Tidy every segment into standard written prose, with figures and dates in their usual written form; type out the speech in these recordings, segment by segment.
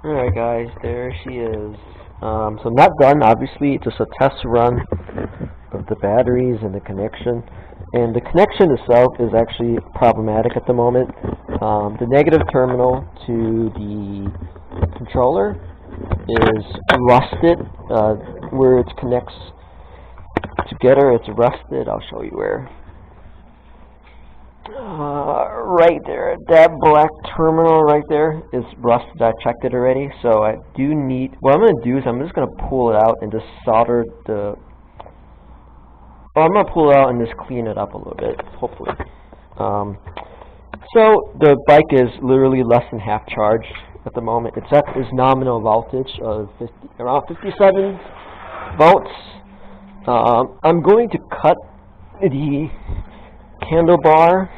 Alright guys, there she is. So not done, obviously, it's just a test run of the batteries and the connection. And the connection itself is actually problematic at the moment. The negative terminal to the controller is rusted. Where it connects together, it's rusted. I'll show you where. Right there, that black terminal right there is rusted. I checked it already, so I do need, what I'm going to do is I'm just going to pull it out and just solder the, I'm going to pull it out and just clean it up a little bit, hopefully. So the bike is literally less than half charged at the moment. It's at its nominal voltage of around 57 volts. I'm going to cut the handlebar.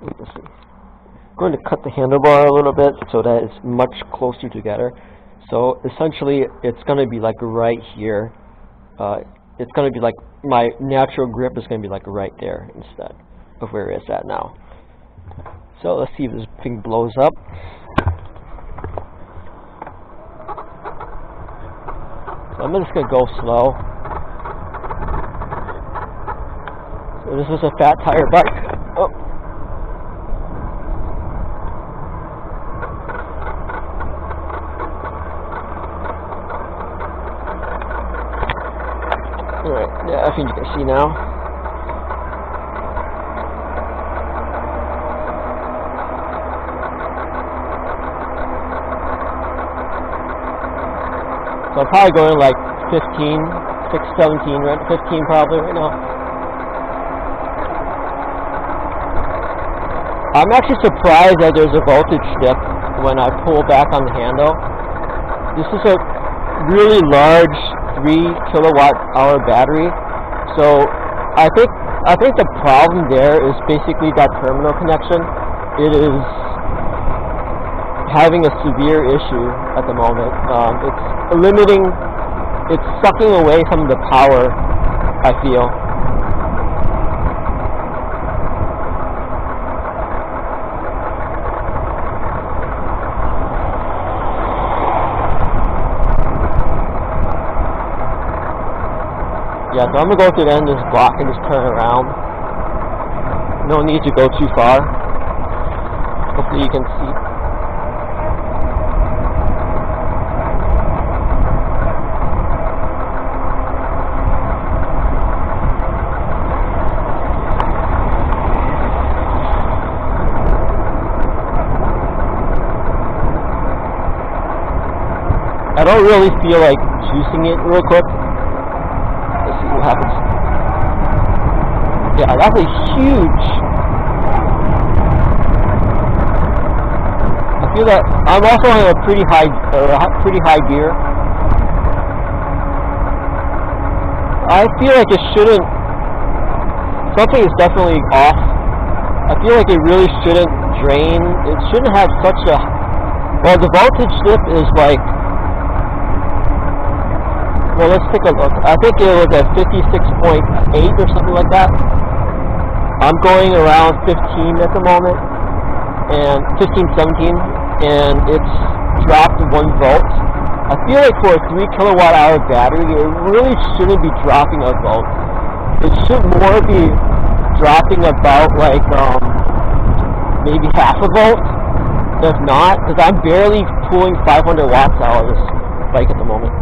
I'm going to cut the handlebar a little bit so that it's much closer together. So essentially, it's going to be like right here. It's going to be like my natural grip is going to be like right there instead of where it's at now. So let's see if this thing blows up. So I'm just going to go slow. So this is a Fat Tire bike. Oh. Alright, yeah, I think you can see now. So I'm probably going like 15, 6, 17, right? 15 probably right now. I'm actually surprised that there's a voltage dip when I pull back on the handle. This is a really large 3 kilowatt hour battery, so I think the problem there is basically that terminal connection. It is having a severe issue at the moment. It's sucking away some of the power, I feel. Yeah, so I'm going to go to the end of this block and just turn around. No need to go too far. Hopefully you can see. I don't really feel like juicing it real quick. Let's see what happens. Yeah, that's a huge. I feel that I'm also on a pretty high gear. I feel like it shouldn't. Something is definitely off. I feel like it really shouldn't drain. It shouldn't have such a. Well, the voltage dip is like. Well, let's take a look. I think it was at 56.8 or something like that. I'm going around 15 at the moment, and 15, 17, and it's dropped 1 volt. I feel like for a 3 kilowatt hour battery, it really shouldn't be dropping a volt. It should more be dropping about like maybe half a volt, if not, because I'm barely pulling 500 watts out of this bike at the moment.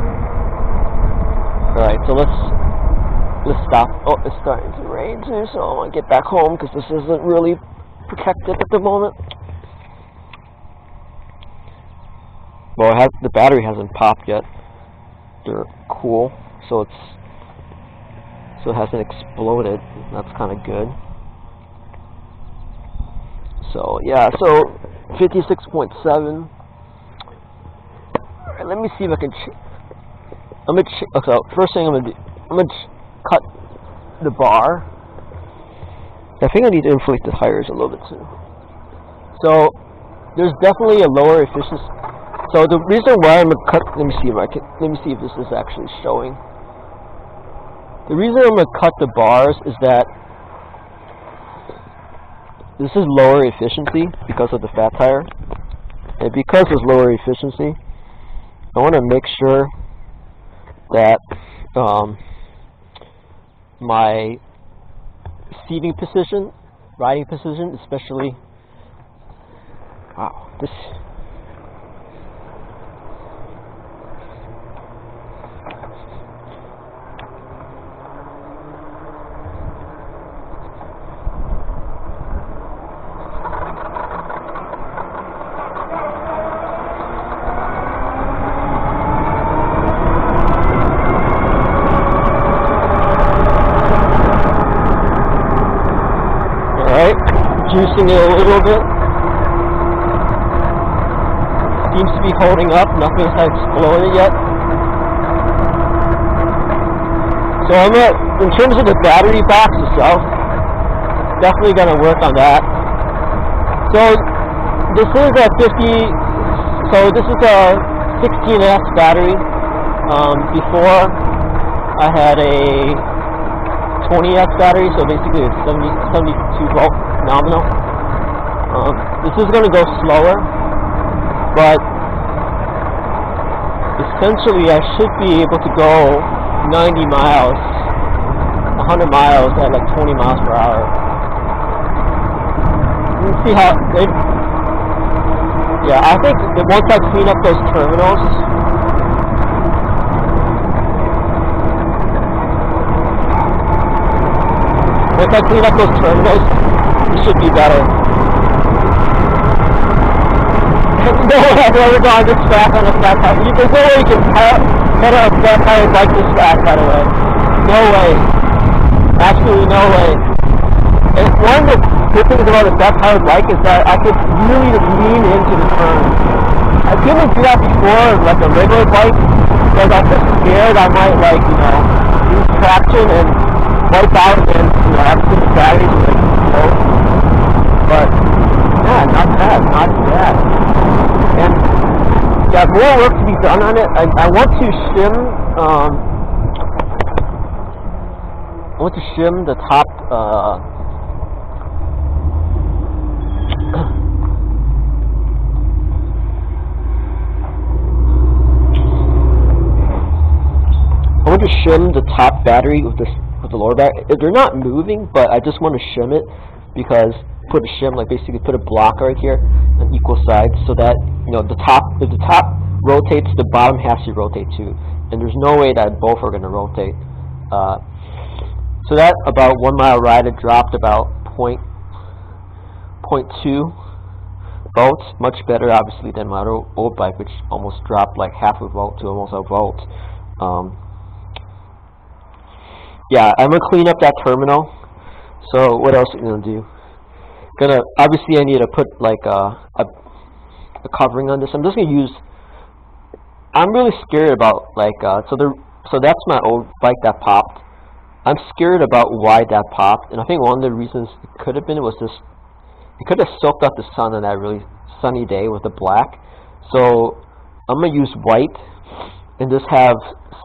Alright, so let's stop. Oh, it's starting to rain too, so I want to get back home because this isn't really protected at the moment. Well, the battery hasn't popped yet. They're cool, so it hasn't exploded. That's kind of good. So yeah, so 56.7. Alright, let me see if I can. So first thing I'm gonna do, I'm gonna cut the bar. I think I need to inflate the tires a little bit too. So there's definitely a lower efficiency. So the reason why I'm gonna cut, let me see if this is actually showing. The reason I'm gonna cut the bars is that this is lower efficiency because of the Fat Tire. And because it's lower efficiency, I want to make sure that my seating position, riding position, especially, wow, this. Juicing it a little bit. Seems to be holding up. Nothing has exploded yet. So I'm in terms of the battery box itself, definitely gonna work on that. So this is a 50. So this is a 16S battery. Before I had a 20S battery, so basically it's 72 volt nominal. This is going to go slower, but essentially I should be able to go 90 miles, 100 miles at like 20 miles per hour. Let's see how it, yeah, I think that once I clean up those terminals, it should be better. No one has ever gone this fast on a flat tire. There's no way you can pedal a flat tire like this fast, by the way. No way. Absolutely no way. And one of the good things about a flat tire bike is that I could really lean into the turn. I couldn't do that before, like a regular bike, because I'm just scared I might, like, lose traction and wipe out and, have to put the batteries and, explode. But, yeah, not bad. And, yeah, more work to be done on it. I want to shim the top, I want to shim the top battery with the lower battery. They're not moving, but I just want to shim it because basically put a block right here on equal sides so that if the top rotates, the bottom has to rotate too. And there's no way that both are going to rotate. So that about 1 mile ride, it dropped about 0.2 volts, much better obviously than my old bike, which almost dropped like half a volt to almost a volt. Yeah, I'm gonna clean up that terminal. So what else am I gonna do? Obviously I need to put like a covering on this. I'm just gonna use. I'm really scared about like so that's my old bike that popped. I'm scared about why that popped, and I think one of the reasons it could have been was it could have soaked up the sun on that really sunny day with the black. So I'm gonna use white and just have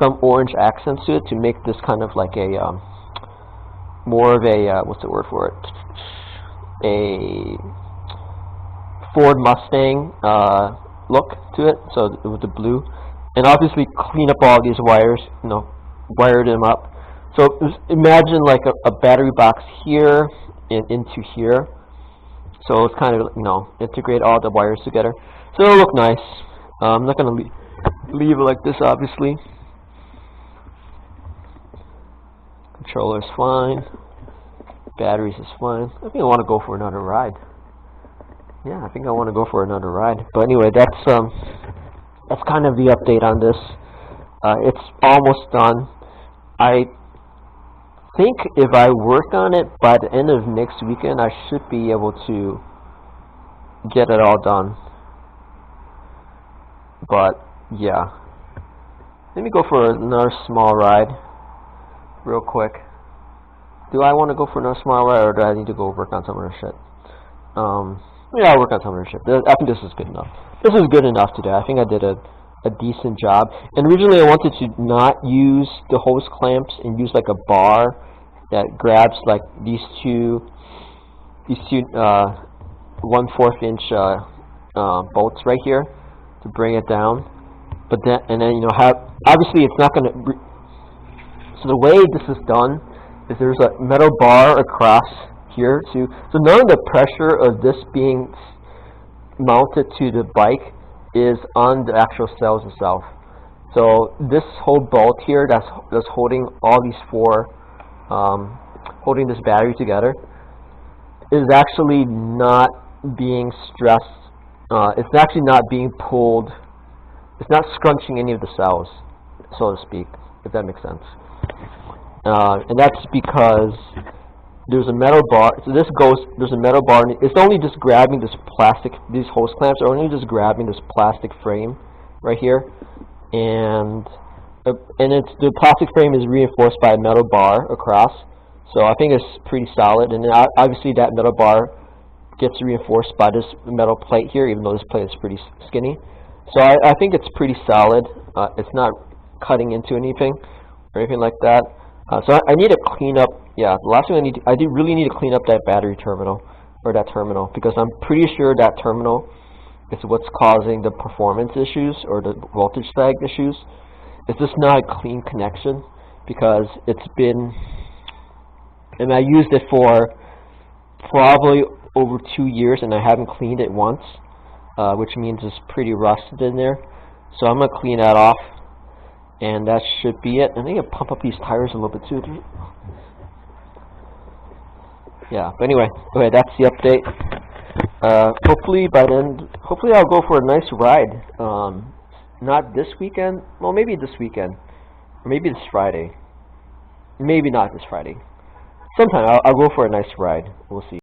some orange accents to it to make this kind of like a more of a what's the word for it? A Ford Mustang look to it. So with the blue, and obviously clean up all these wires. Wire them up. So imagine like a battery box here and into here. So it's kind of integrate all the wires together. So it'll look nice. I'm not gonna leave it like this, obviously. Controller is fine. Batteries is fine. I think I want to go for another ride. Yeah, I think I want to go for another ride. But anyway, that's kind of the update on this. It's almost done. I think if I work on it by the end of next weekend, I should be able to get it all done. But yeah, let me go for another small ride real quick. Do I want to go for another small ride, or do I need to go work on some other shit? Yeah, I'll work on some other shit. I think this is good enough. This is good enough today. I think I did a decent job. And originally I wanted to not use the hose clamps and use like a bar that grabs like these two 1/4 inch bolts right here to bring it down. But then, and then, you know, obviously it's not going to. So the way this is done is there's a metal bar across here too. So none of the pressure of this being mounted to the bike is on the actual cells itself. So this whole bolt here that's holding all these four, holding this battery together, is actually not being stressed. It's actually not being pulled. It's not scrunching any of the cells, so to speak, if that makes sense. And that's because there's a metal bar. So there's a metal bar, and it's only just grabbing this plastic. These hose clamps are only just grabbing this plastic frame right here, and the plastic frame is reinforced by a metal bar across. So I think it's pretty solid, and then obviously that metal bar gets reinforced by this metal plate here, even though this plate is pretty skinny. So I think it's pretty solid. It's not cutting into anything or anything like that. So I need to clean up. Yeah, the last thing I really need to clean up that battery terminal, or that terminal, because I'm pretty sure that terminal is what's causing the performance issues or the voltage sag issues. It's just not a clean connection, because it's been, and I used it for probably over 2 years, and I haven't cleaned it once, which means it's pretty rusted in there. So I'm going to clean that off, and that should be it. I think I'll pump up these tires a little bit too. Yeah, but anyway, okay, that's the update. Hopefully by then, hopefully I'll go for a nice ride. Not this weekend, well, maybe this weekend, or maybe this Friday. Maybe not this Friday. Sometime I'll go for a nice ride. We'll see.